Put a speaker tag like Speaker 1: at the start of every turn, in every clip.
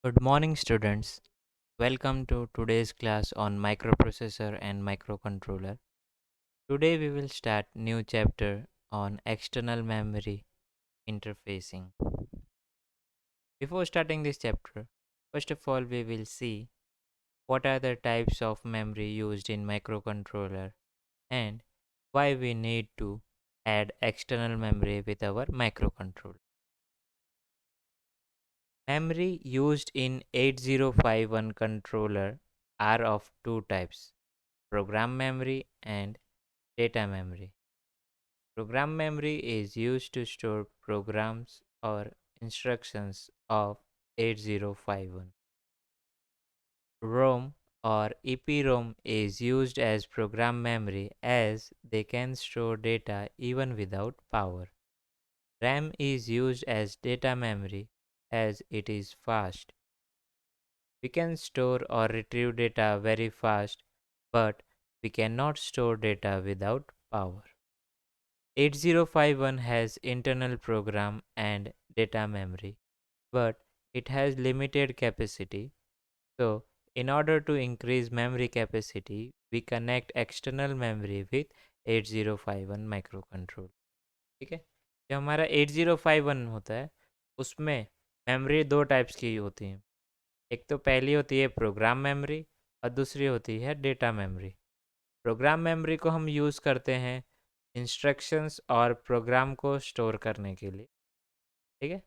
Speaker 1: Good morning, students. Welcome to today's class on microprocessor and microcontroller. Today we will start new chapter on external memory interfacing. Before starting this chapter, first of all we will see what are the types of memory used in microcontroller and why we need to add external memory with our microcontroller. Memory used in 8051 controller are of two types: program memory and data memory. Program memory is used to store programs or instructions of 8051. ROM or EPROM is used as program memory as they can store data even without power. RAM is used as data memory as it is fast. We can store or retrieve data very fast, but we cannot store data without power. 8051 has internal program and data memory, but it has limited capacity. So, in order to increase memory capacity, we connect external memory with 8051 microcontroller. ठीक है, जो हमारा 8051 होता है उसमें memory दो types की होती हैं। एक तो पहली होती है प्रोग्राम मेमोरी और दूसरी होती है डेटा मेमोरी। प्रोग्राम मेमोरी को हम यूज़ करते हैं इंस्ट्रक्शंस और प्रोग्राम को स्टोर करने के लिए। ठीक है,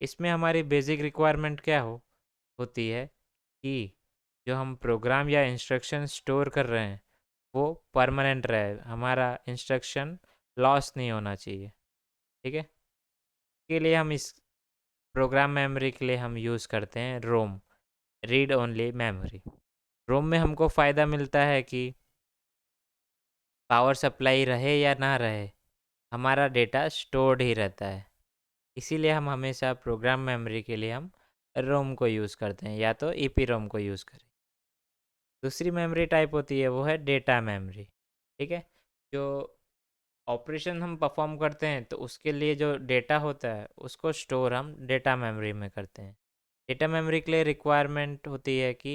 Speaker 1: इसमें हमारी बेसिक रिक्वायरमेंट क्या होती है कि जो हम प्रोग्राम या इंस्ट्रक्शन स्टोर कर रहे हैं वो परमानेंट रहे, हमारा इंस्ट्रक्शन लॉस नहीं होना चाहिए। ठीक है, के लिए हम इस प्रोग्राम मेमोरी के लिए हम यूज़ करते हैं रोम, रीड ओनली मेमोरी। रोम में हमको फ़ायदा मिलता है कि पावर सप्लाई रहे या ना रहे, हमारा डेटा स्टोर्ड ही रहता है। इसीलिए हम हमेशा प्रोग्राम मेमोरी के लिए हम रोम को यूज़ करते हैं या तो ईपी रोम को यूज़ करें। दूसरी मेमोरी टाइप होती है वो है डेटा मेमोरी। ठीक है, जो ऑपरेशन हम परफॉर्म करते हैं तो उसके लिए जो डेटा होता है उसको स्टोर हम डेटा मेमोरी में करते हैं। डेटा मेमोरी के लिए रिक्वायरमेंट होती है कि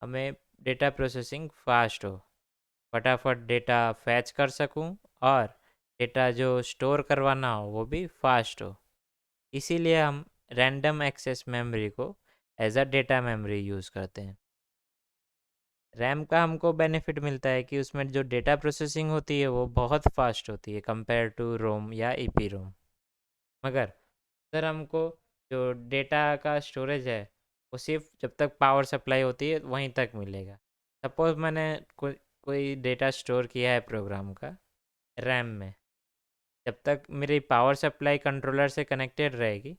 Speaker 1: हमें डेटा प्रोसेसिंग फास्ट हो, फटाफट डेटा फैच कर सकूं और डेटा जो स्टोर करवाना हो वो भी फास्ट हो। इसीलिए हम रैंडम एक्सेस मेमोरी को as a data memory use करते हैं। रैम का हमको बेनिफिट मिलता है कि उसमें जो डेटा प्रोसेसिंग होती है वो बहुत फास्ट होती है कंपेयर टू रोम या ईपी रोम। मगर सर हमको जो डेटा का स्टोरेज है वो सिर्फ जब तक पावर सप्लाई होती है वहीं तक मिलेगा। सपोज़ मैंने कोई डेटा स्टोर किया है प्रोग्राम का रैम में, जब तक मेरी पावर सप्लाई कंट्रोलर से कनेक्टेड रहेगी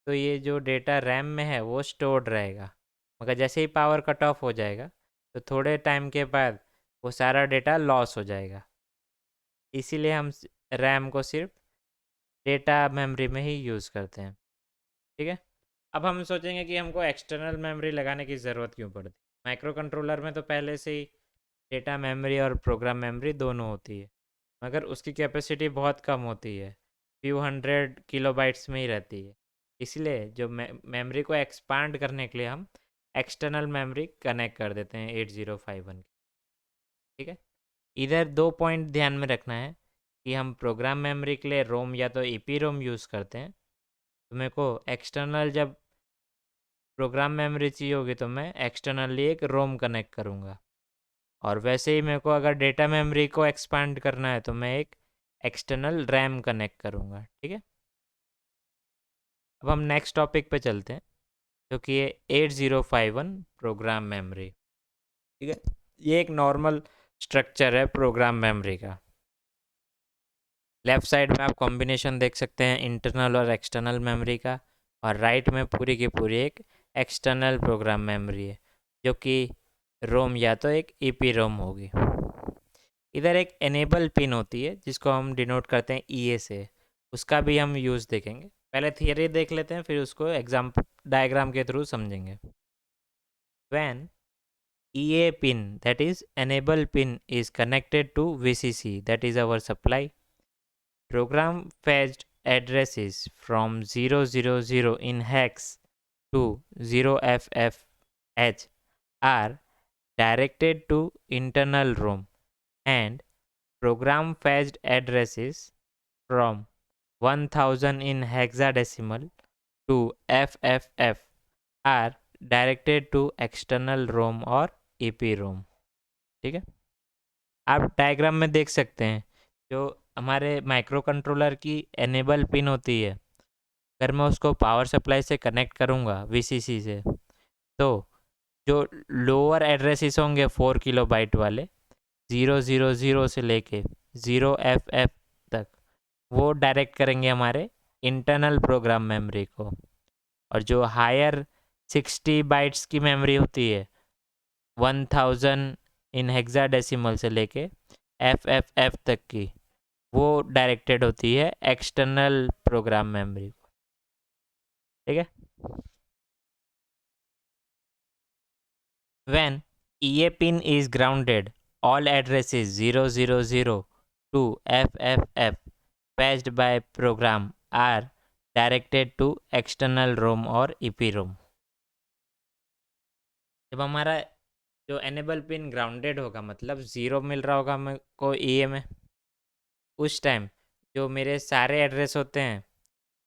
Speaker 1: तो ये जो डेटा रैम में है वो स्टोर्ड रहेगा। मगर जैसे ही पावर कट ऑफ हो जाएगा तो थोड़े टाइम के बाद वो सारा डेटा लॉस हो जाएगा। इसीलिए हम रैम को सिर्फ डेटा मेमोरी में ही यूज़ करते हैं। ठीक है, अब हम सोचेंगे कि हमको एक्सटर्नल मेमोरी लगाने की ज़रूरत क्यों पड़ती। माइक्रो कंट्रोलर में तो पहले से ही डेटा मेमोरी और प्रोग्राम मेमोरी दोनों होती है, मगर उसकी कैपेसिटी बहुत कम होती है, फ्यू हंड्रेड किलोबाइट्स में ही रहती है। इसलिए जो मेमोरी को एक्सपांड करने के लिए हम एक्सटर्नल मेमोरी कनेक्ट कर देते हैं 8051 की। ठीक है, इधर दो पॉइंट ध्यान में रखना है कि हम प्रोग्राम मेमोरी के लिए रोम या तो ईपी रोम यूज़ करते हैं, तो मेरे को एक्सटर्नल जब प्रोग्राम मेमोरी चाहिए होगी तो मैं एक्सटर्नली एक रोम कनेक्ट करूँगा। और वैसे ही मेरे को अगर डेटा मेमोरी को एक्सपांड करना है तो मैं एक एक्सटर्नल रैम कनेक्ट करूँगा। ठीक है, अब हम नेक्स्ट टॉपिक पे चलते हैं जो कि है 8051 प्रोग्राम मेमोरी। ठीक है, ये एक नॉर्मल स्ट्रक्चर है प्रोग्राम मेमोरी का। लेफ़्ट साइड में आप कॉम्बिनेशन देख सकते हैं इंटरनल और एक्सटर्नल मेमोरी का, और राइट में पूरी की पूरी एक एक्सटर्नल प्रोग्राम मेमोरी है जो कि रोम या तो एक ईपी रोम होगी। इधर एक एनेबल पिन होती है जिसको हम डिनोट करते हैं ईए से, उसका भी हम यूज़ देखेंगे। पहले थियरी देख लेते हैं फिर उसको एग्जाम्पल डायग्राम के थ्रू समझेंगे। When EA pin, that is enable pin, is connected to VCC, that is our supply, program fetched addresses from 000 in hex to 0FFH are directed to internal ROM, and program fetched addresses from 1000 in hexadecimal to FFF are directed to external ROM और EPROM। ठीक है, आप diagram में देख सकते हैं जो हमारे माइक्रो कंट्रोलर की एनेबल पिन होती है, अगर मैं उसको पावर सप्लाई से कनेक्ट करूँगा VCC से, तो जो लोअर एड्रेसेस होंगे 4 किलो बाइट वाले 000 से लेके 0FF तक, वो डायरेक्ट करेंगे हमारे इंटरनल प्रोग्राम मेमोरी को, और जो हायर 60 बाइट्स की मेमोरी होती है 1000 इन हेक्साडेसिमल से लेके FFF तक की, वो डायरेक्टेड होती है एक्सटर्नल प्रोग्राम मेमोरी को। ठीक है, when EA pin is grounded, all addresses 000 to FFF fetched by program are directed to external ROM और EPROM। जब हमारा जो एनेबल पिन ग्राउंडेड होगा, मतलब 0 मिल रहा होगा मेरे को EA में, उस टाइम जो मेरे सारे एड्रेस होते हैं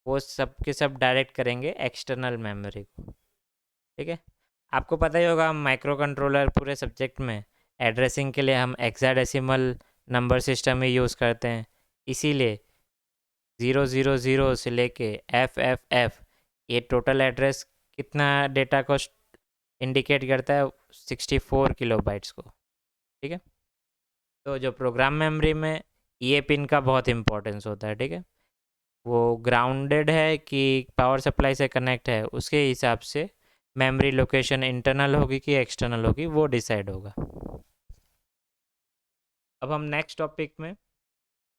Speaker 1: वो सब के सब डायरेक्ट करेंगे एक्सटर्नल मेमोरी को। ठीक है, आपको पता ही होगा माइक्रो कंट्रोलर पूरे सब्जेक्ट में एड्रेसिंग के लिए हम हेक्साडेसिमल नंबर सिस्टम ही यूज़ करते हैं, इसीलिए 000 से लेके FFF ये टोटल एड्रेस कितना डेटा को इंडिकेट करता है, 64 किलो बाइट्स को। ठीक है, तो जो प्रोग्राम मेमोरी में ये पिन का बहुत इंपॉर्टेंस होता है। ठीक है, वो ग्राउंडेड है कि पावर सप्लाई से कनेक्ट है, उसके हिसाब से मेमोरी लोकेशन इंटरनल होगी कि एक्सटर्नल होगी वो डिसाइड होगा। अब हम नेक्स्ट टॉपिक में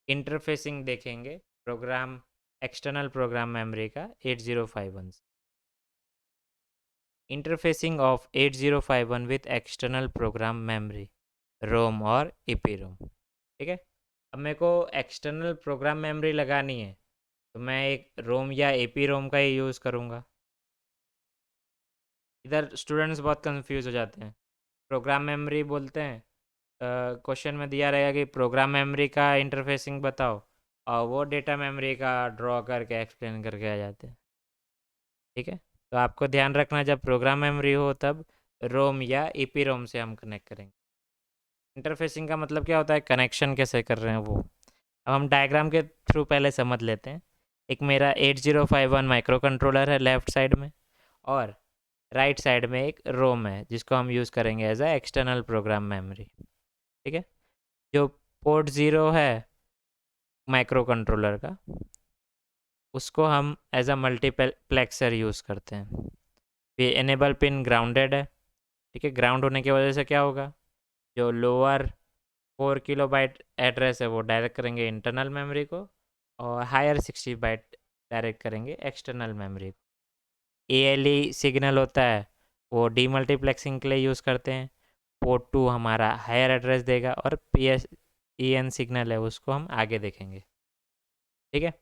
Speaker 1: इंटरफेसिंग देखेंगे प्रोग्राम एक्सटर्नल प्रोग्राम मेमोरी का 8051 से। Interfacing of 8051 with external program memory रोम और EPROM। ठीक है, अब मेरे को एक्सटर्नल प्रोग्राम मेमोरी लगानी है, तो मैं एक रोम या EPROM का ही यूज़ करूँगा। इधर स्टूडेंट्स बहुत कंफ्यूज हो जाते हैं, प्रोग्राम मेमोरी बोलते हैं, क्वेश्चन में दिया रहेगा कि प्रोग्राम मेमोरी का इंटरफेसिंग बताओ, और वो डेटा मेमोरी का ड्रॉ करके एक्सप्लेन करके आ जाते हैं। ठीक है, तो आपको ध्यान रखना जब प्रोग्राम मेमोरी हो तब रोम या EPROM से हम कनेक्ट करेंगे। इंटरफेसिंग का मतलब क्या होता है, कनेक्शन कैसे कर रहे हैं वो। अब हम डायग्राम के थ्रू पहले समझ लेते हैं। एक मेरा 8051 माइक्रो कंट्रोलर है लेफ़्ट साइड में, और राइट साइड में एक रोम है जिसको हम यूज़ करेंगे as a external program memory. ठीक है, जो पोर्ट 0 है माइक्रो कंट्रोलर का, उसको हम एज अ मल्टीप्लेक्सर यूज़ करते हैं। ये एनेबल पिन ग्राउंडेड है। ठीक है, ग्राउंड होने की वजह से क्या होगा, जो लोअर 4 किलो बाइट एड्रेस है वो डायरेक्ट करेंगे इंटरनल मेमोरी को, और हायर 60 बाइट डायरेक्ट करेंगे एक्सटर्नल मेमोरी को। ALE सिग्नल होता है वो डीमल्टीप्लेक्सिंग के लिए यूज़ करते हैं। पोर्ट 2 हमारा हायर एड्रेस देगा, और PSEN सिग्नल है उसको हम आगे देखेंगे। ठीक है,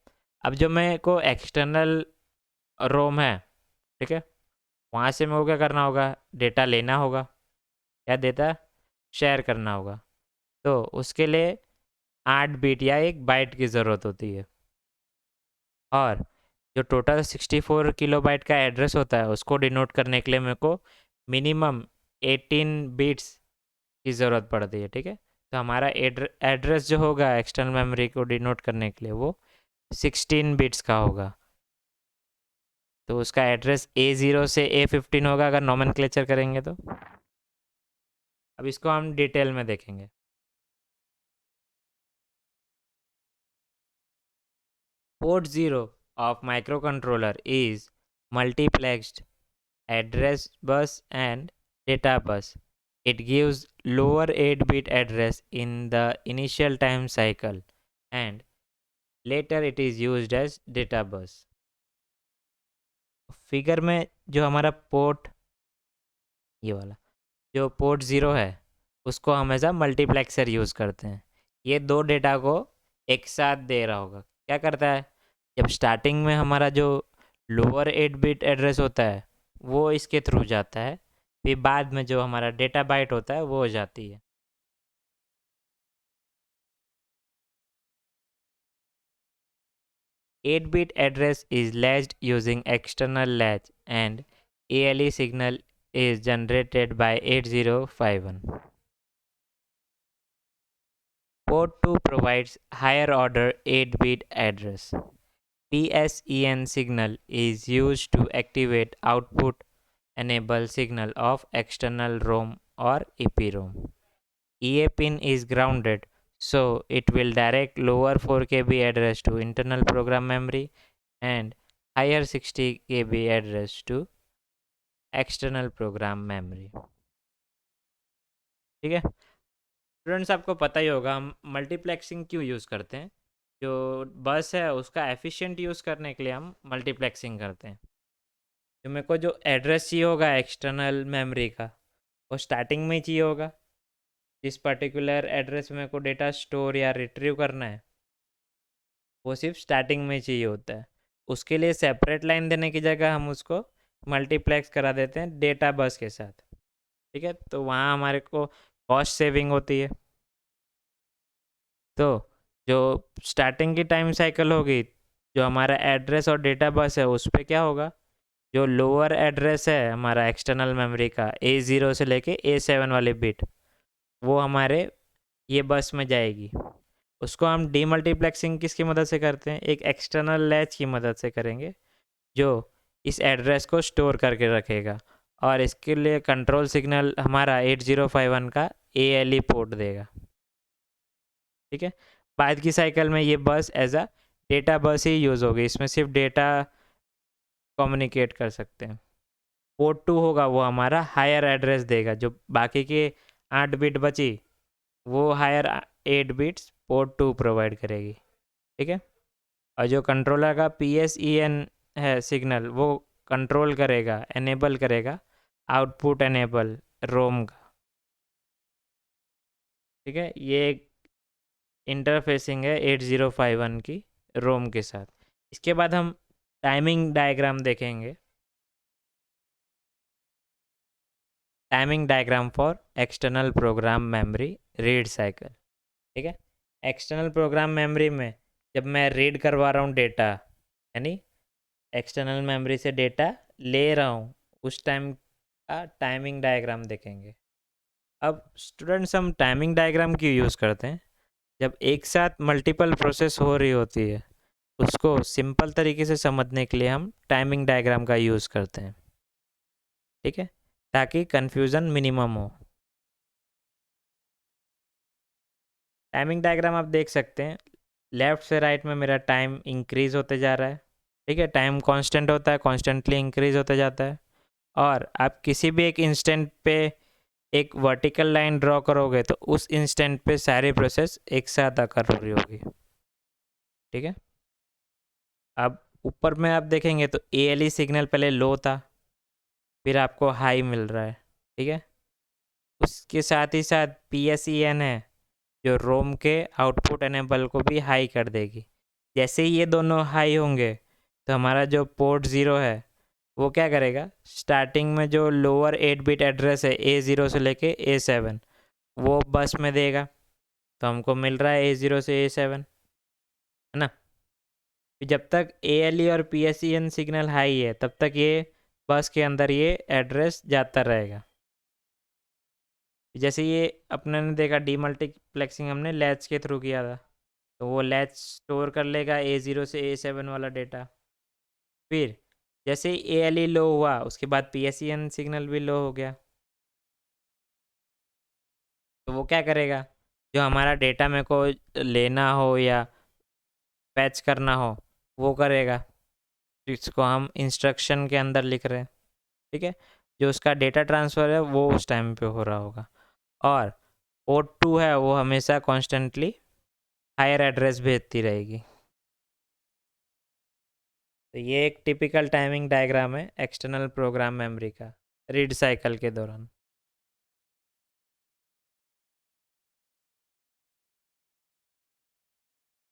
Speaker 1: अब जो मेरे को एक्सटर्नल रोम है, ठीक है, वहाँ से मेरे को क्या करना होगा, डेटा लेना होगा या डेटा शेयर करना होगा। तो उसके लिए 8 बिट या 1 बाइट की ज़रूरत होती है, और जो टोटल 64 किलो बाइट का एड्रेस होता है उसको डिनोट करने के लिए मेरे को मिनिमम 18 बिट्स की ज़रूरत पड़ती है। ठीक है, तो हमारा एड्रेस जो होगा एक्सटर्नल मेमोरी को डिनोट करने के लिए वो 16 बिट्स का होगा। तो उसका एड्रेस A0 से A15 होगा अगर नॉमेनक्लेचर करेंगे तो। अब इसको हम डिटेल में देखेंगे। Port 0 of microcontroller is multiplexed address bus and data bus. It gives lower 8-bit address in the initial time cycle, and later it is used as data bus. Figure में जो हमारा पोर्ट, ये वाला जो port 0 है उसको हम as a multiplexer use करते हैं। ये दो डेटा को एक साथ दे रहा होगा। क्या करता है, जब स्टार्टिंग में हमारा जो लोअर 8 बिट एड्रेस होता है वो इसके थ्रू जाता है, फिर बाद में जो हमारा डेटा बाइट होता है वो हो जाती है। 8-bit address is latched using external latch and ALE signal is generated by 8051. Port 2 provides higher order 8-bit address. PSEN signal is used to activate output enable signal of external ROM or EPROM. EA pin is grounded, so it will direct lower 4 KB address to internal program memory and higher 60 KB address to external program memory. ठीक है students, आपको पता ही होगा हम multiplexing क्यों use करते हैं। जो बस है उसका एफिशिएंट यूज़ करने के लिए हम मल्टीप्लेक्सिंग करते हैं। तो मेरे को जो एड्रेस चाहिए होगा एक्सटर्नल मेमोरी का, वो स्टार्टिंग में ही चाहिए होगा। जिस पर्टिकुलर एड्रेस में मेरे को डेटा स्टोर या रिट्रीव करना है वो सिर्फ स्टार्टिंग में चाहिए होता है। उसके लिए सेपरेट लाइन देने की जगह हम उसको मल्टीप्लेक्स करा देते हैं डेटा बस के साथ। ठीक है, तो वहाँ हमारे को कॉस्ट सेविंग होती है। तो जो स्टार्टिंग की टाइम साइकिल होगी, जो हमारा एड्रेस और डेटा बस है उस पर क्या होगा, जो लोअर एड्रेस है हमारा एक्सटर्नल मेमोरी का A0 से लेके A7 वाले बिट, वो हमारे ये बस में जाएगी। उसको हम डीमल्टीप्लेक्सिंग किसकी मदद से करते हैं, एक एक्सटर्नल लैच की मदद से करेंगे जो इस एड्रेस को स्टोर करके रखेगा, और इसके लिए कंट्रोल सिग्नल हमारा 8051 का ALE पोर्ट देगा। ठीक है, बाद की साइकिल में ये बस as a data bus he use होगी, इसमें सिर्फ डेटा कम्युनिकेट कर सकते हैं। पोर्ट 2 होगा वो हमारा हायर एड्रेस देगा, जो बाकी के 8 बिट बची वो हायर 8 बिट्स पोर्ट 2 प्रोवाइड करेगी। ठीक है, और जो कंट्रोलर का PSEN है सिग्नल, वो कंट्रोल करेगा, एनेबल करेगा आउटपुट एनेबल रोम का। ठीक है, ये एक इंटरफेसिंग है 8051 की रोम के साथ। इसके बाद हम टाइमिंग डायग्राम देखेंगे। Timing diagram for external program memory read cycle. ठीक है, एक्सटर्नल प्रोग्राम मेमोरी में जब मैं रीड करवा रहा हूँ डेटा, यानी एक्सटर्नल मेमोरी से डेटा ले रहा हूँ, उस टाइम का टाइमिंग डायग्राम देखेंगे। अब स्टूडेंट्स, हम टाइमिंग डायग्राम क्यों यूज़ करते हैं, जब एक साथ मल्टीपल प्रोसेस हो रही होती है उसको सिंपल तरीके से समझने के लिए हम टाइमिंग डायग्राम का यूज़ करते हैं। ठीक है, ताकि कन्फ्यूज़न मिनिमम हो। टाइमिंग डायग्राम आप देख सकते हैं, लेफ़्ट से राइट में मेरा टाइम इंक्रीज़ होते जा रहा है। ठीक है, टाइम कांस्टेंट होता है, कॉन्स्टेंटली इंक्रीज़ होते जाता है। और आप किसी भी एक इंस्टेंट पे एक वर्टिकल लाइन ड्रॉ करोगे तो उस इंस्टेंट पे सारी प्रोसेस एक साथ आकर हो रही होगी। ठीक है, अब ऊपर में आप देखेंगे तो ALE सिग्नल पहले लो था, फिर आपको हाई मिल रहा है। ठीक है, उसके साथ ही साथ PSEN है जो रोम के आउटपुट एनेबल को भी हाई कर देगी। जैसे ही ये दोनों हाई होंगे तो हमारा जो पोर्ट 0 है वो क्या करेगा, स्टार्टिंग में जो लोअर 8 बिट एड्रेस है A0 से लेके A7 वो बस में देगा, तो हमको मिल रहा है A0 से A7, है ना। फिर जब तक ALE और PSEN सिग्नल हाई है तब तक ये बस के अंदर ये एड्रेस जाता रहेगा। जैसे ये अपने ने देखा डीमल्टीप्लेक्सिंग हमने लैच के थ्रू किया था, तो वो लैच स्टोर कर लेगा A0 से A7 वाला डेटा। फिर जैसे ही ALE लो हुआ उसके बाद PSEN सिग्नल भी लो हो गया, तो वो क्या करेगा, जो हमारा डेटा मेरे को लेना हो या पैच करना हो वो करेगा, जिसको हम इंस्ट्रक्शन के अंदर लिख रहे हैं। ठीक है, जो उसका डेटा ट्रांसफ़र है वो उस टाइम पे हो रहा होगा, और पोर्ट 2 है वो हमेशा कॉन्स्टेंटली हायर एड्रेस भेजती रहेगी। तो ये एक टिपिकल टाइमिंग डायग्राम है एक्सटर्नल प्रोग्राम मेमोरी का रीड साइकिल के दौरान।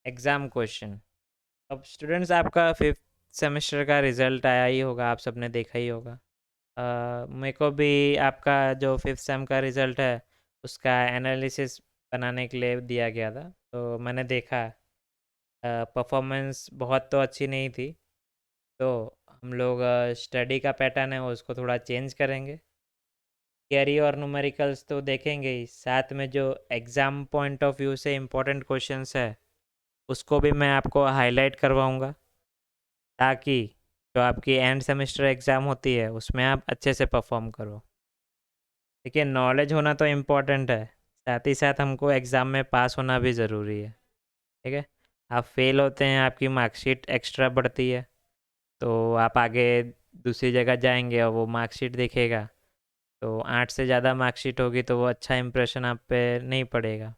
Speaker 1: Exam question. अब स्टूडेंट्स, आपका 5th सेमेस्टर का रिजल्ट आया ही होगा, आप सबने देखा ही होगा। मेरे को भी आपका जो फिफ्थ सेम का रिज़ल्ट है उसका एनालिसिस बनाने के लिए दिया गया था, तो मैंने देखा परफॉर्मेंस बहुत तो अच्छी नहीं थी। तो हम लोग स्टडी का पैटर्न है उसको थोड़ा चेंज करेंगे। थियरी और न्यूमेरिकल्स तो देखेंगे ही, साथ में जो एग्ज़ाम पॉइंट ऑफ व्यू से इम्पोर्टेंट क्वेश्चंस है उसको भी मैं आपको हाईलाइट करवाऊंगा, ताकि जो आपकी एंड सेमेस्टर एग्ज़ाम होती है उसमें आप अच्छे से परफॉर्म करो। देखिए, नॉलेज होना तो इम्पोर्टेंट है, साथ ही साथ हमको एग्ज़ाम में पास होना भी ज़रूरी है। ठीक है, आप फेल होते हैं आपकी मार्कशीट एक्स्ट्रा बढ़ती है, तो आप आगे दूसरी जगह जाएंगे और वो मार्कशीट दिखेगा, तो 8 से ज़्यादा मार्कशीट होगी तो वो अच्छा इंप्रेशन आप पे नहीं पड़ेगा।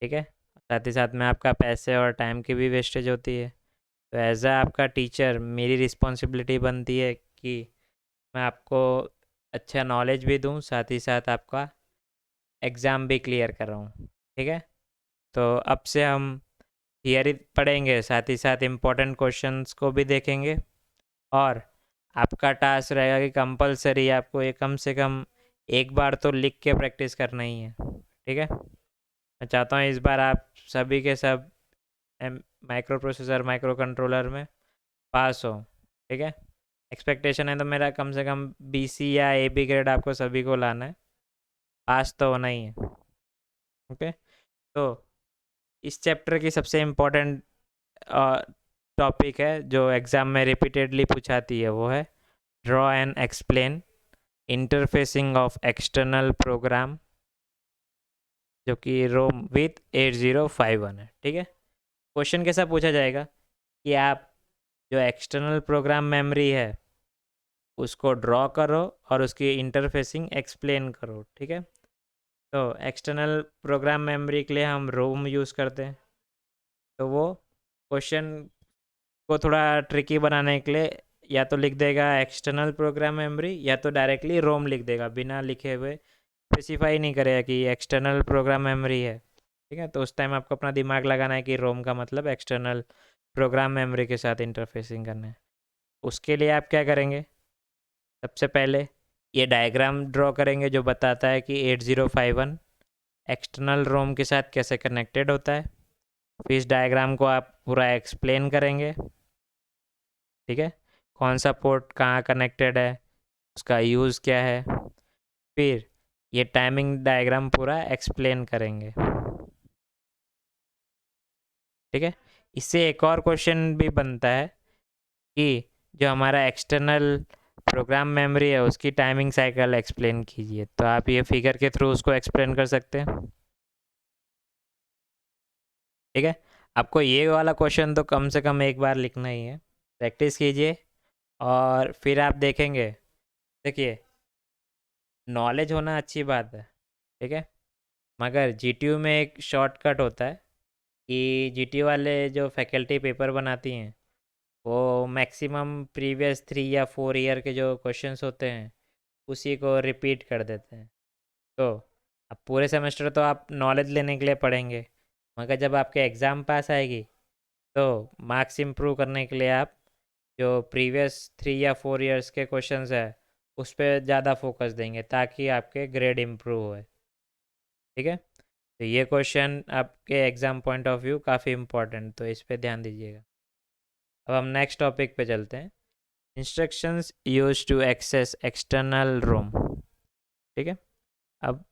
Speaker 1: ठीक है, साथ ही साथ में आपका पैसे और टाइम की भी वेस्टेज होती है। तो एज आ आपका टीचर मेरी रिस्पॉन्सिबिलिटी बनती है कि मैं आपको अच्छा नॉलेज भी दूं, साथ ही साथ आपका एग्ज़ाम भी क्लियर कराऊं। ठीक है, तो अब से हम थियरी पढ़ेंगे, साथ ही साथ इम्पोर्टेंट क्वेश्चंस को भी देखेंगे, और आपका टास्क रहेगा कि कंपलसरी आपको ये कम से कम एक बार तो लिख के प्रैक्टिस करना ही है। ठीक है, मैं चाहता हूँ इस बार आप सभी के सब माइक्रो प्रोसेसर माइक्रो कंट्रोलर में पास हो। ठीक है, एक्सपेक्टेशन है तो मेरा कम से कम BC या AB ग्रेड आपको सभी को लाना है, पास तो होना ही है। ओके, तो इस चैप्टर की सबसे इम्पोर्टेंट टॉपिक है जो एग्ज़ाम में रिपीटेडली पूछाती है, वो है draw and explain interfacing of external program, जो कि रोम विथ 8051 है। ठीक है, क्वेश्चन कैसा पूछा जाएगा कि आप जो एक्सटर्नल प्रोग्राम मेमोरी है उसको ड्रॉ करो और उसकी इंटरफेसिंग एक्सप्लेन करो। ठीक है, तो एक्सटर्नल प्रोग्राम मेमोरी के लिए हम रोम यूज़ करते हैं, तो वो क्वेश्चन को थोड़ा ट्रिकी बनाने के लिए या तो लिख देगा एक्सटर्नल प्रोग्राम मेमोरी, या तो डायरेक्टली रोम लिख देगा बिना लिखे हुए, स्पेसिफाई नहीं करेगा कि एक्सटर्नल प्रोग्राम मेमोरी है। ठीक है, तो उस टाइम आपको अपना दिमाग लगाना है कि रोम का मतलब एक्सटर्नल प्रोग्राम मेमोरी के साथ इंटरफेसिंग करना है। उसके लिए आप क्या करेंगे, सबसे पहले ये डायग्राम ड्रॉ करेंगे जो बताता है कि 8051 एक्सटर्नल रोम के साथ कैसे कनेक्टेड होता है। फिर इस डायग्राम को आप पूरा एक्सप्लेन करेंगे। ठीक है, कौन सा पोर्ट कहाँ कनेक्टेड है, उसका यूज़ क्या है, फिर ये टाइमिंग डायग्राम पूरा एक्सप्लेन करेंगे। ठीक है, इससे एक और क्वेश्चन भी बनता है कि जो हमारा एक्सटर्नल प्रोग्राम मेमोरी है उसकी टाइमिंग साइकिल एक्सप्लेन कीजिए, तो आप ये फिगर के थ्रू उसको एक्सप्लेन कर सकते हैं। ठीक है, आपको ये वाला क्वेश्चन तो कम से कम एक बार लिखना ही है, प्रैक्टिस कीजिए और फिर आप देखेंगे। देखिए, नॉलेज होना अच्छी बात है, ठीक है, मगर GTU में एक शॉर्टकट होता है कि GTU वाले जो फैकल्टी पेपर बनाती हैं वो मैक्सिमम प्रीवियस 3 या 4 ईयर के जो क्वेश्चंस होते हैं उसी को रिपीट कर देते हैं। तो अब पूरे सेमेस्टर तो आप नॉलेज लेने के लिए पढ़ेंगे, मगर जब आपके एग्ज़ाम पास आएगी तो मार्क्स इम्प्रूव करने के लिए आप जो प्रीवियस 3 या 4 ईयर्स के क्वेश्चंस है उस पर ज़्यादा फोकस देंगे ताकि आपके ग्रेड इम्प्रूव होए। ठीक है, तो ये क्वेश्चन आपके एग्ज़ाम पॉइंट ऑफ व्यू काफ़ी इम्पोर्टेंट, तो इस पर ध्यान दीजिएगा। अब हम नेक्स्ट टॉपिक पे चलते हैं, instructions use to access external ROM. ठीक है, अब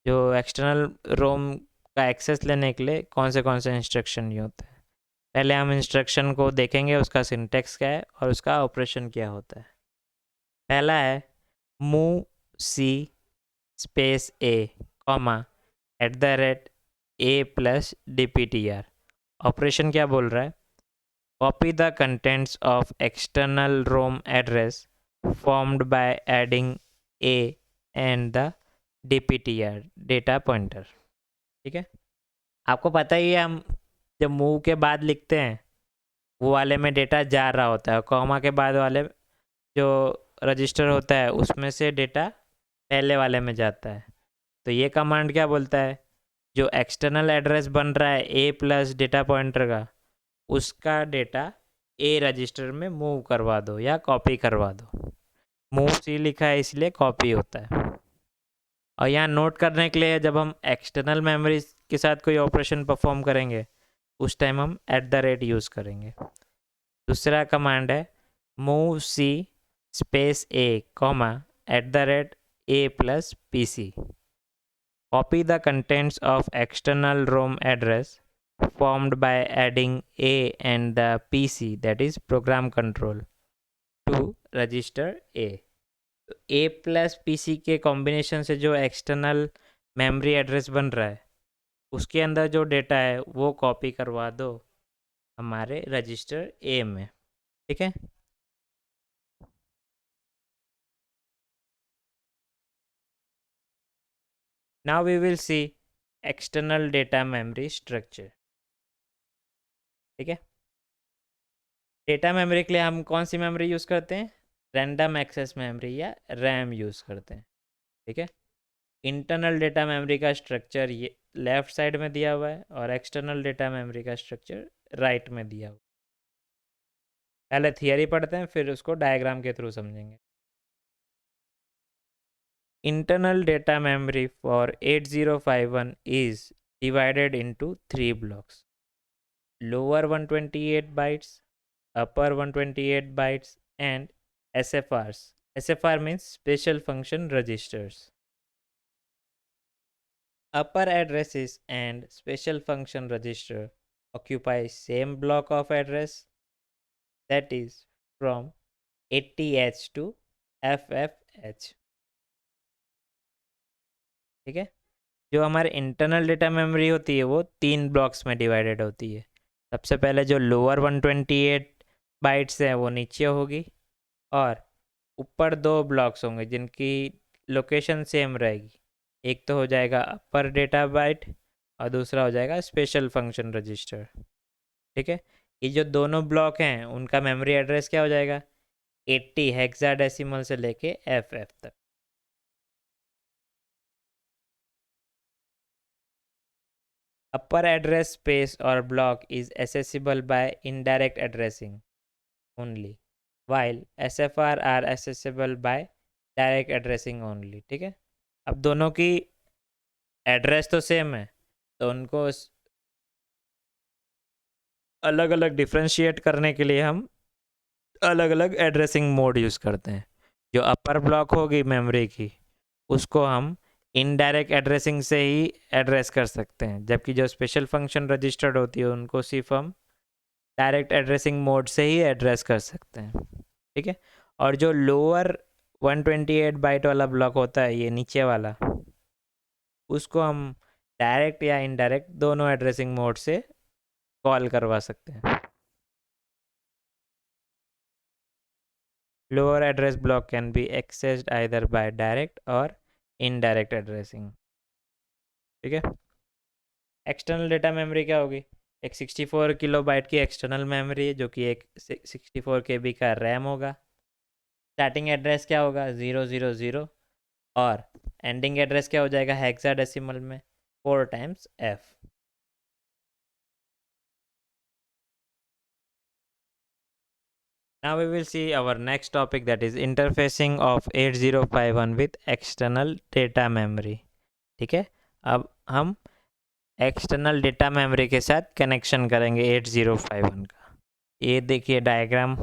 Speaker 1: जो एक्सटर्नल रोम का एक्सेस लेने के लिए कौन से इंस्ट्रक्शन यूज होते हैं, पहले हम इंस्ट्रक्शन को देखेंगे, उसका सिंटेक्स क्या है और उसका ऑपरेशन क्या होता है। पहला है move C space A comma @a+dptr। Operation क्या बोल रहा है, copy the contents of external Rome address formed by adding a and the dptr data pointer. ठीक है, आपको पता ही है हम जब मूव के बाद लिखते हैं वो वाले में डेटा जा रहा होता है, कॉमा के बाद वाले जो रजिस्टर होता है उसमें से डेटा पहले वाले में जाता है। तो ये कमांड क्या बोलता है, जो एक्सटर्नल एड्रेस बन रहा है a+ डेटा पॉइंटर का, उसका डेटा A रजिस्टर में मूव करवा दो या कॉपी करवा दो। मूव सी लिखा है इसलिए कॉपी होता है। और यहाँ नोट करने के लिए जब हम एक्सटर्नल मेमोरी के साथ कोई ऑपरेशन परफॉर्म करेंगे उस टाइम हम @ यूज़ करेंगे। दूसरा कमांड है move C space A comma @a+pc। Copy the contents of external ROM address formed by adding A and the PC, that is program control, to register A। तो A plus PC के combination से जो external memory address बन रहा है उसके अंदर जो डेटा है वो कॉपी करवा दो हमारे रजिस्टर A में। ठीक है। Now we will see external data memory structure. ठीक है। डेटा मेमोरी के लिए हम कौन सी मेमोरी यूज़ करते हैं? रैंडम एक्सेस मेमोरी या रैम यूज़ करते हैं। ठीक है। इंटरनल डेटा मेमोरी का स्ट्रक्चर ये लेफ्ट साइड में दिया हुआ है और एक्सटर्नल डेटा मेमोरी का स्ट्रक्चर राइट में दिया हुआ है। पहले थियरी पढ़ते हैं फिर उसको डायग्राम के थ्रू समझेंगे। Internal data memory for 8051 is divided into 3 blocks: lower 128 bytes, upper 128 bytes, and SFRs. SFR means special function registers. Upper addresses and special function register occupy same block of address, that is from 80H to FFH। ठीक है। जो हमारे internal data memory होती है वो 3 blocks में divided होती है। सबसे पहले जो लोअर 128 बाइट्स है वो नीचे होगी और ऊपर 2 ब्लॉक्स होंगे जिनकी लोकेशन सेम रहेगी। एक तो हो जाएगा अपर डेटा बाइट और दूसरा हो जाएगा स्पेशल फंक्शन रजिस्टर। ठीक है। ये जो दोनों ब्लॉक हैं उनका मेमोरी एड्रेस क्या हो जाएगा? 80 हेक्साडेसिमल से लेके FF तक। Upper address space or block is accessible by indirect addressing only, while SFR are accessible by direct addressing only. ठीक है। अब दोनों की एड्रेस तो सेम है तो उनको अलग अलग डिफ्रेंशिएट करने के लिए हम अलग अलग एड्रेसिंग मोड यूज़ करते हैं। जो अपर ब्लॉक होगी मेमोरी की उसको हम इनडायरेक्ट एड्रेसिंग से ही एड्रेस कर सकते हैं, जबकि जो स्पेशल फंक्शन रजिस्टर्ड होती है उनको सिर्फ हम डायरेक्ट एड्रेसिंग मोड से ही एड्रेस कर सकते हैं। ठीक है। और जो लोअर 128 बाइट वाला ब्लॉक होता है ये नीचे वाला उसको हम डायरेक्ट या इनडायरेक्ट दोनों एड्रेसिंग मोड से कॉल करवा सकते हैं। Lower address block can be accessed either bye direct और इनडायरेक्ट एड्रेसिंग। ठीक है। एक्सटर्नल डेटा मेमोरी क्या होगी? एक 64 किलो बाइट की एक्सटर्नल मेमोरी जो कि एक 64 KB का रैम होगा। स्टार्टिंग एड्रेस क्या होगा? 000 और एंडिंग एड्रेस क्या हो जाएगा हेक्साडेसिमल में 4 times F। Now we will see our next topic, that is interfacing of 8051 with external data memory। ठीक है। अब हम एक्सटर्नल डेटा मेमोरी के साथ कनेक्शन करेंगे 8051 का। ये देखिए डायग्राम,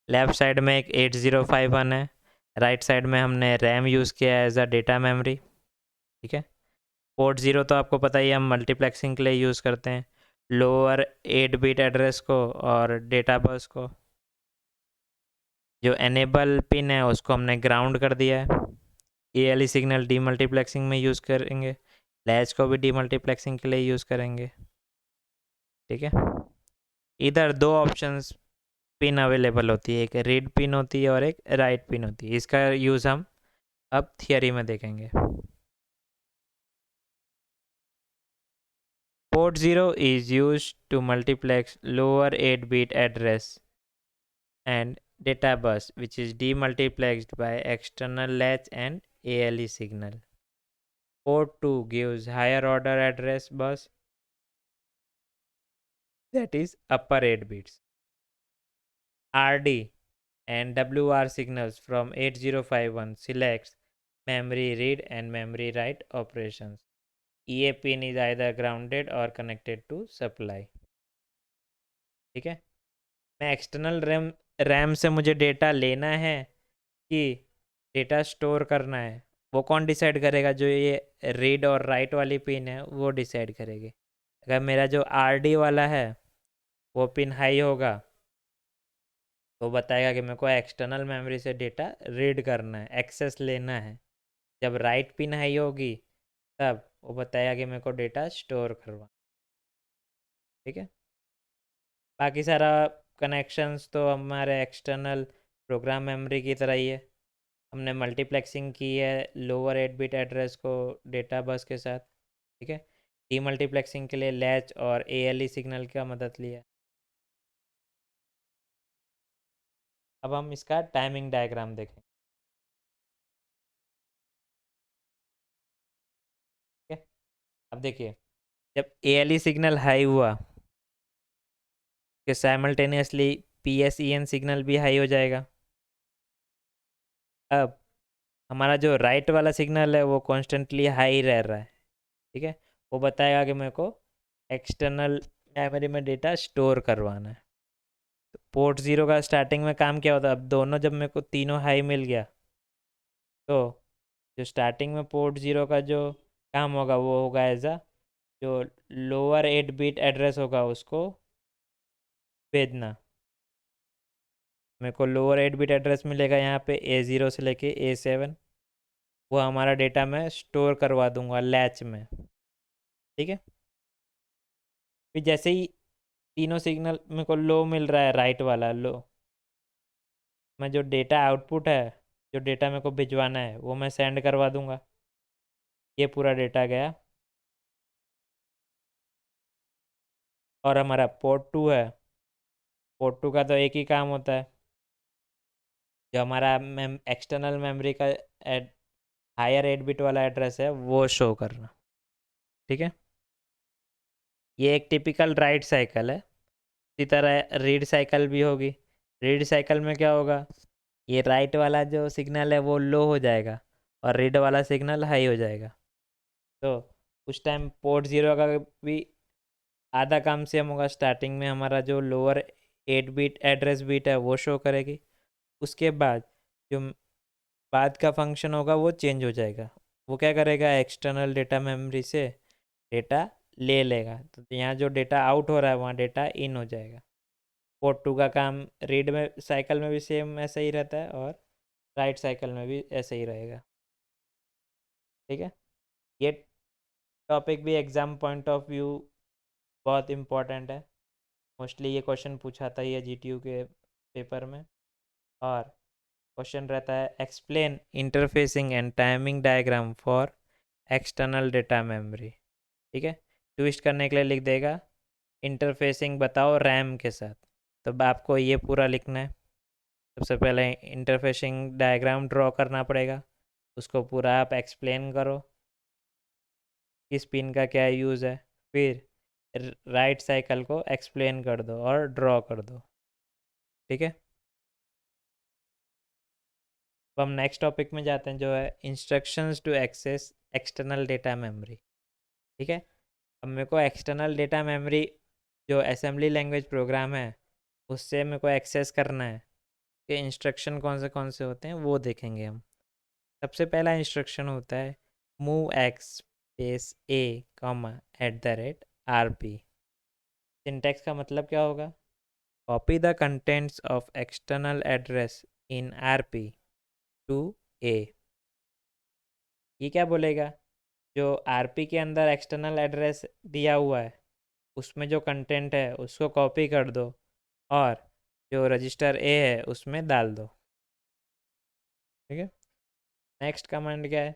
Speaker 1: लेफ्ट साइड में एक 8051 है, राइट साइड में हमने रैम यूज़ किया है एज अ डेटा मेमोरी। ठीक है। पोर्ट 0 तो आपको पता ही है हम मल्टीप्लेक्सिंग के लिए यूज़ करते हैं, लोअर 8 बिट एड्रेस को और डेटा बस को। जो एनेबल पिन है उसको हमने ग्राउंड कर दिया है। ALE सिग्नल डीमल्टीप्लेक्सिंग में यूज़ करेंगे, लैच को भी डीमल्टीप्लेक्सिंग के लिए यूज़ करेंगे। ठीक है। इधर दो ऑप्शंस पिन अवेलेबल होती है, एक रीड पिन होती है और एक राइट पिन होती है। इसका यूज़ हम अब थियरी में देखेंगे। Port 0 is used to multiplex lower 8 bit address and data bus, which is demultiplexed by external latch and ALE signal. Port 2 gives higher order address bus, that is upper 8 bits. RD and WR signals from 8051 selects memory read and memory write operations. EA pin is either grounded or connected to supply. ठीक है, मैं external RAM से मुझे data लेना है कि data store करना है, वो कौन डिसाइड करेगा? जो ये रीड और राइट वाली पिन है वो डिसाइड करेगी। अगर मेरा जो RD वाला है वो पिन हाई होगा तो बताएगा कि मेरे को एक्सटर्नल मेमोरी से डेटा रीड करना है, एक्सेस लेना है। जब राइट पिन हाई होगी तब वो बताएगा कि मेरे को डेटा स्टोर करवा। ठीक है, बाकी सारा कनेक्शंस तो हमारे एक्सटर्नल प्रोग्राम मेमोरी की तरह ही है। हमने मल्टीप्लेक्सिंग की है लोअर 8 बिट एड्रेस को डेटा बस के साथ। ठीक है, डीमल्टीप्लेक्सिंग के लिए लैच और ALE सिग्नल का मदद लिया। अब हम इसका टाइमिंग डायग्राम देखें। ठीक है, अब देखिए, जब ALE सिग्नल हाई हुआ कि साइमल्टेनियसली PSEN सिग्नल भी हाई हो जाएगा। अब हमारा जो राइट वाला सिग्नल है वो कॉन्स्टेंटली हाई रह रहा है। ठीक है, वो बताएगा कि मेरे को एक्सटर्नल मेमोरी में डेटा स्टोर करवाना है। तो पोर्ट 0 का स्टार्टिंग में काम क्या होता है? अब दोनों जब मेरे को तीनों हाई मिल गया तो जो स्टार्टिंग में पोर्ट 0 का जो काम होगा वो होगा एज अ जो लोअर 8 बिट एड्रेस होगा उसको भेजना। मेरे को लोअर 8 बिट एड्रेस मिलेगा यहाँ पे A0 से लेके A7। वो हमारा डेटा मैं स्टोर करवा दूंगा लैच में। ठीक है, फिर जैसे ही तीनों सिग्नल मेरे को लो मिल रहा है, राइट वाला लो, मैं जो डेटा आउटपुट है, जो डेटा मेरे को भिजवाना है वो मैं सेंड करवा दूंगा। ये पूरा डेटा गया। और हमारा पोर्ट 2 है, पोर्ट 2 का तो एक ही काम होता है, जो हमारा एक्सटर्नल मेमोरी का हायर 8 बिट वाला एड्रेस है वो शो करना। ठीक है, ये एक टिपिकल राइट साइकिल है। इसी तरह रीड साइकिल भी होगी। रीड साइकिल में क्या होगा? ये राइट वाला जो सिग्नल है वो लो हो जाएगा और रीड वाला सिग्नल हाई हो जाएगा। तो उस टाइम पोर्ट 0 का भी आधा काम सेम होगा। स्टार्टिंग में हमारा जो लोअर 8 बिट एड्रेस बिट है वो शो करेगी। उसके बाद जो बाद का फंक्शन होगा वो चेंज हो जाएगा। वो क्या करेगा? एक्सटर्नल डेटा मेमोरी से डेटा ले लेगा। तो यहाँ जो डेटा आउट हो रहा है वहाँ डेटा इन हो जाएगा। पोर्ट 2 का काम रीड में साइकिल में भी सेम ऐसा ही रहता है और राइट साइकिल में भी ऐसे ही रहेगा। ठीक है, ये टॉपिक भी एग्ज़ाम पॉइंट ऑफ व्यू बहुत इम्पोर्टेंट है। मोस्टली ये क्वेश्चन पूछा था ये GTU के पेपर में। और क्वेश्चन रहता है explain interfacing and timing diagram for external data memory. ठीक है, ट्विस्ट करने के लिए लिख देगा इंटरफेसिंग बताओ रैम के साथ। तो आपको ये पूरा लिखना है। सबसे पहले इंटरफेसिंग डायग्राम ड्रॉ करना पड़ेगा, उसको पूरा आप एक्सप्लेन करो किस पिन का क्या यूज़ है। फिर राइट साइकिल को एक्सप्लेन कर दो और ड्रॉ कर दो। ठीक है, अब हम नेक्स्ट टॉपिक में जाते हैं जो है instructions to access external data memory. ठीक है, अब मेरे को एक्सटर्नल डेटा मेमोरी जो असेंबली लैंग्वेज प्रोग्राम है उससे मेरे को एक्सेस करना है कि इंस्ट्रक्शन कौन से होते हैं वो देखेंगे हम। सबसे पहला इंस्ट्रक्शन होता है move x space A comma @RP। Syntax का मतलब क्या होगा? Copy the contents of external address in RP to A। ये क्या बोलेगा? जो RP के अंदर एक्सटर्नल एड्रेस दिया हुआ है उसमें जो कंटेंट है उसको कॉपी कर दो और जो रजिस्टर A है उसमें डाल दो। ठीक है, नेक्स्ट कमांड क्या है?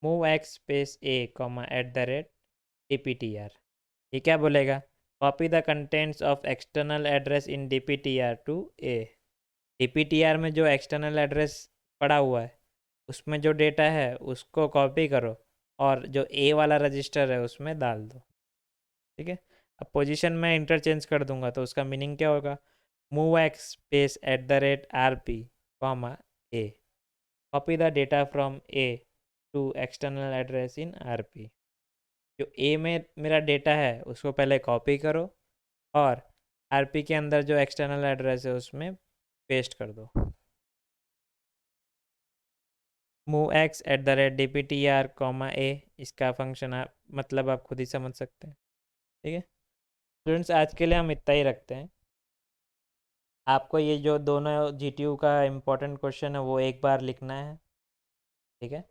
Speaker 1: Move x space A comma @DPTR। ये क्या बोलेगा? Copy the contents of external address in DPTR to A। DPTR में जो एक्सटर्नल एड्रेस पड़ा हुआ है उसमें जो डेटा है उसको कॉपी करो और जो A वाला रजिस्टर है उसमें डाल दो। ठीक है, अब पोजीशन में इंटरचेंज कर दूंगा तो उसका मीनिंग क्या होगा? Move x space @rp comma A, copy the data from A to external address in rp। जो ए में मेरा डेटा है उसको पहले कॉपी करो और आरपी के अंदर जो एक्सटर्नल एड्रेस है उसमें पेस्ट कर दो। मूव एक्स @dptr कॉमा ए, इसका फंक्शन आप मतलब आप खुद ही समझ सकते हैं। ठीक है स्टूडेंट्स, आज के लिए हम इतना ही रखते हैं। आपको ये जो दोनों जीटीयू का इम्पोर्टेंट क्वेश्चन है वो एक बार लिखना है। ठीक है।